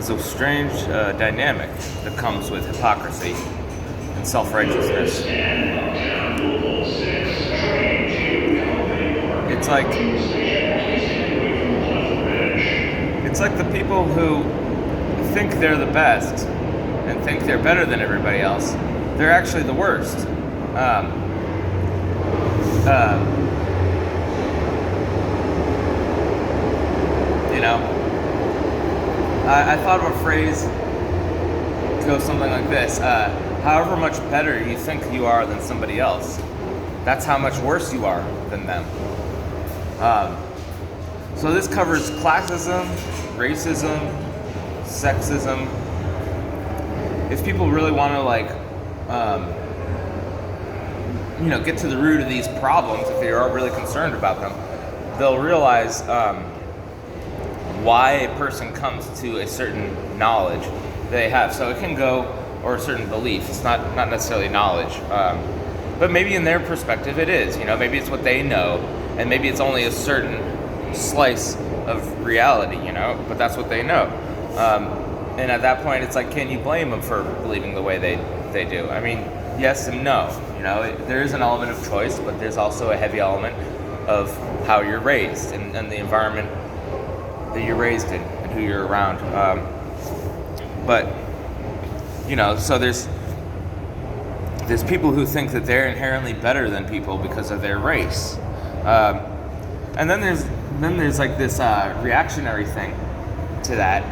It's a strange dynamic that comes with hypocrisy and self-righteousness. It's like the people who think they're the best and think they're better than everybody else. They're actually the worst. I thought of a phrase to go something like this. However much better you think you are than somebody else, that's how much worse you are than them. So this covers classism, racism, sexism. If people really want to get to the root of these problems, if they are really concerned about them, they'll realize why a person comes to a certain knowledge they have. So it can go, or a certain belief. It's not necessarily knowledge, but maybe in their perspective it is. Maybe it's what they know, and maybe it's only a certain slice of reality. But that's what they know. And at that point, it's like, can you blame them for believing the way they do? I mean, yes and no. There is an element of choice, but there's also a heavy element of how you're raised and the environment that you're raised in and who you're around. So there's people who think that they're inherently better than people because of their race, and then there's like this reactionary thing to that,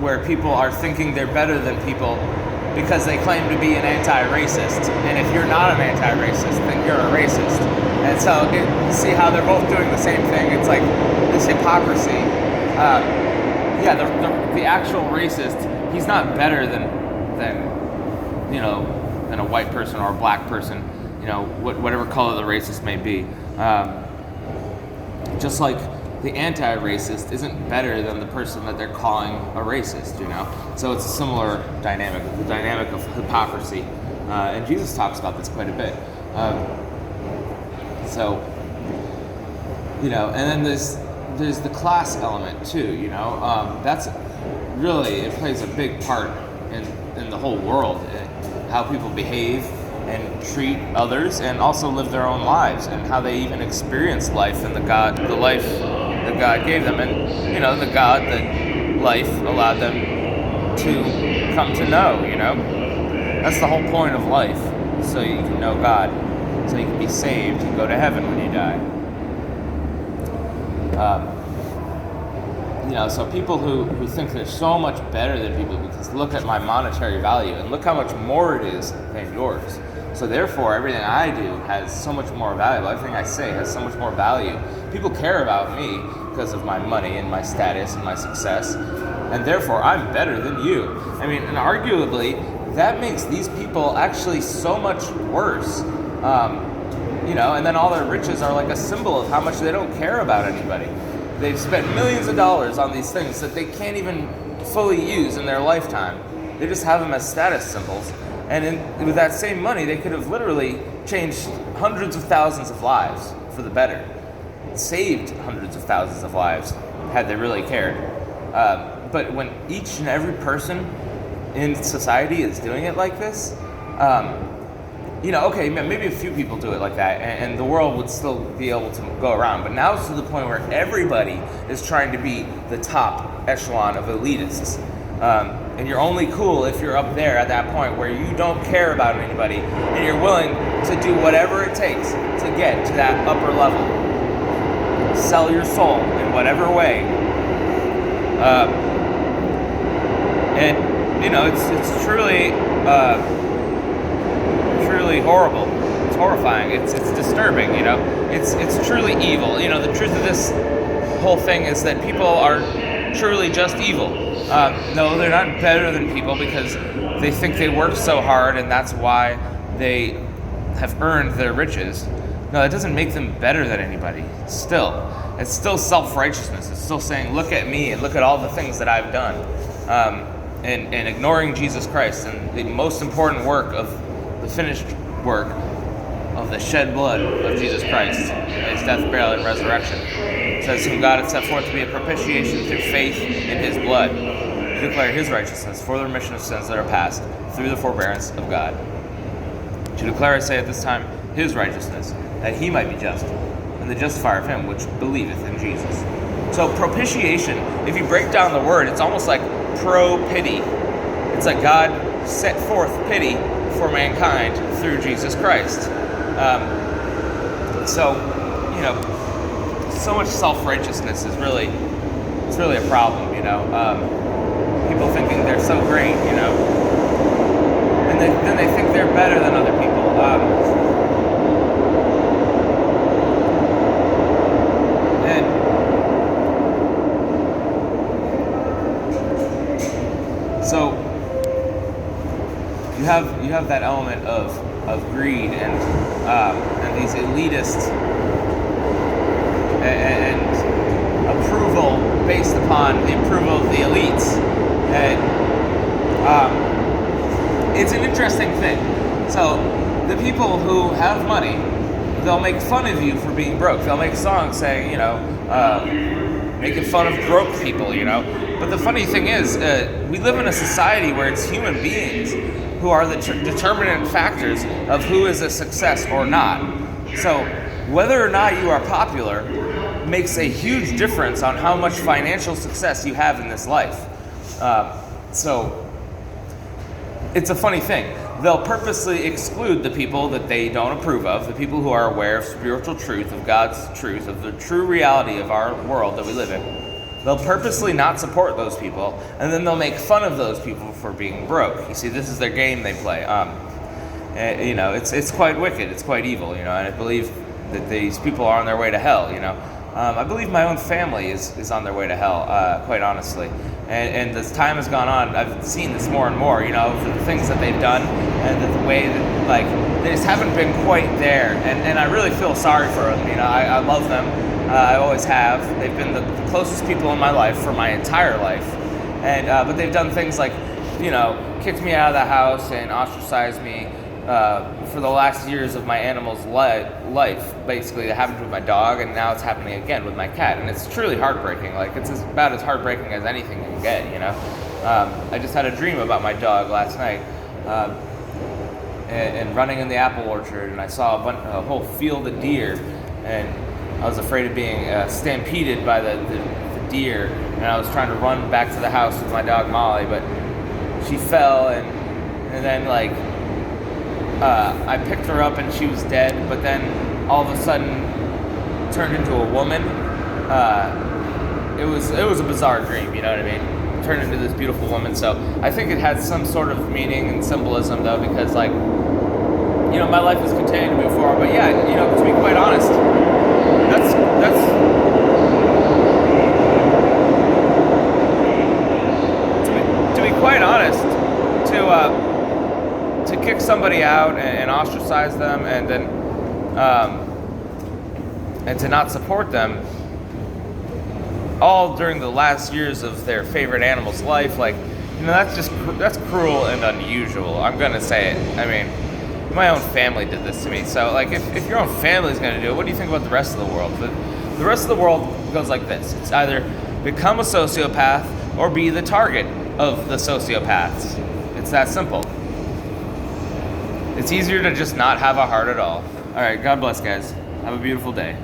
where people are thinking they're better than people because they claim to be an anti-racist. And if you're not an anti-racist, then you're a racist. And so see how they're both doing the same thing. It's like this hypocrisy. The actual racist, he's not better than a white person or a black person, whatever color the racist may be. Just like the anti-racist isn't better than the person that they're calling a racist, So it's a similar dynamic, the dynamic of hypocrisy. And Jesus talks about this quite a bit. And then there's the class element too, that's really, it plays a big part in the whole world, how people behave and treat others, and also live their own lives, and how they even experience life and the life that God gave them, and the God that life allowed them to come to know. That's the whole point of life, so you can know God, so you can be saved and go to heaven when you die. So people who think they're so much better than people because look at my monetary value and look how much more it is than yours. So therefore, everything I do has so much more value. Everything I say has so much more value. People care about me because of my money and my status and my success, and therefore I'm better than you. I mean, and arguably, that makes these people actually so much worse. And then all their riches are like a symbol of how much they don't care about anybody. They've spent millions of dollars on these things that they can't even fully use in their lifetime. They just have them as status symbols. And with that same money, they could have literally changed hundreds of thousands of lives for the better. Saved hundreds of thousands of lives had they really cared. But when each and every person in society is doing it like this, maybe a few people do it like that, and the world would still be able to go around. But now it's to the point where everybody is trying to be the top echelon of elitists. And you're only cool if you're up there at that point where you don't care about anybody, and you're willing to do whatever it takes to get to that upper level. Sell your soul in whatever way. It's truly horrible. It's horrifying. It's disturbing. It's truly evil. The truth of this whole thing is that people are truly just evil. No, they're not better than people because they think they worked so hard and that's why they have earned their riches. No, that doesn't make them better than anybody. It's still self-righteousness. It's still saying, look at me and look at all the things that I've done. And ignoring Jesus Christ and the most important work of the finished work of the shed blood of Jesus Christ, his death, burial, and resurrection. It says, whom God had set forth to be a propitiation through faith in his blood. to declare his righteousness for the remission of sins that are past through the forbearance of God. To declare, I say at this time, his righteousness, that he might be just, and the justifier of him which believeth in Jesus. So propitiation, if you break down the word, it's almost like pro-pity. It's like God set forth pity for mankind through Jesus Christ. So much self-righteousness is really a problem, people thinking they're so great, and then they think they're better than other people. So you have that element of greed and these elitists and approval based upon the approval of the elites, and it's an interesting thing. So the people who have money, they'll make fun of you for being broke. They'll make songs saying, making fun of broke people, But the funny thing is, we live in a society where it's human beings who are the determinant factors of who is a success or not. So whether or not you are popular makes a huge difference on how much financial success you have in this life. So it's a funny thing. They'll purposely exclude the people that they don't approve of, the people who are aware of spiritual truth, of God's truth, of the true reality of our world that we live in. They'll purposely not support those people, and then they'll make fun of those people for being broke. You see, this is their game they play. It's quite wicked. It's quite evil, and I believe that these people are on their way to hell, I believe my own family is on their way to hell, quite honestly. And as time has gone on, I've seen this more and more, the things that they've done and the way that, they just haven't been quite there. And I really feel sorry for them, I love them. I always have. They've been the closest people in my life for my entire life. And but they've done things like, kicked me out of the house and ostracized me for the last years of my animal's life. Basically, it happened with my dog, and now it's happening again with my cat. And it's truly heartbreaking. It's about as heartbreaking as anything you can get, I just had a dream about my dog last night. And running in the apple orchard, and I saw a whole field of deer, and I was afraid of being stampeded by the deer, and I was trying to run back to the house with my dog Molly, but she fell, and then I picked her up and she was dead, but then all of a sudden turned into a woman. It was a bizarre dream, you know what I mean? Turned into this beautiful woman. So I think it had some sort of meaning and symbolism, though, because my life is continuing to move forward. But yeah, to be quite honest, that's to be quite honest, to kick somebody out and ostracize them, and then and to not support them all during the last years of their favorite animal's life, that's cruel and unusual. I'm gonna say it. I mean, my own family did this to me. So if your own family is gonna do it, what do you think about the rest of the world? The rest of the world goes like this. It's either become a sociopath or be the target of the sociopaths. It's that simple. It's easier to just not have a heart at all. All right, God bless, guys. Have a beautiful day.